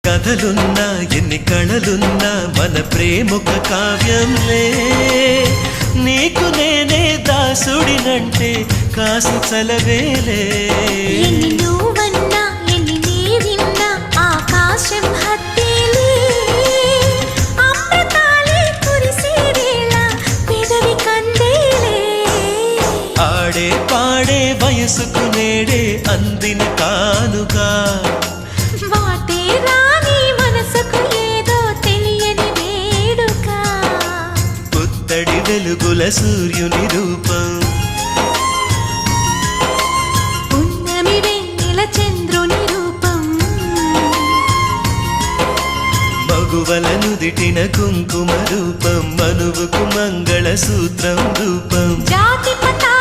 కథలున్నా ఎన్ని కళలున్నా మన ప్రేమొక కావ్యంలే నీకు నేనే దాసుడినంటే కాసు చలవేలే ఎన్ని నువ్వన్నా ఎన్ని నీవిన్నా ఆకాశం హత్తేలే అమృతాలే కురిసే వేళ పెదవి కందేలే ఆడే పాడే వయసుకు నేడే అందిన కానుగా వాటే రాని మనసుకు ఏదో తెలియని వేడుక పుత్తడి వెలుగుల సూర్యుని రూపం పున్నమి వెన్నెల చంద్రుని రూపం మగువల నుదిటిన కుంకుమ రూపం మనువుకు మంగళ సూత్రం రూపం జాతి పతా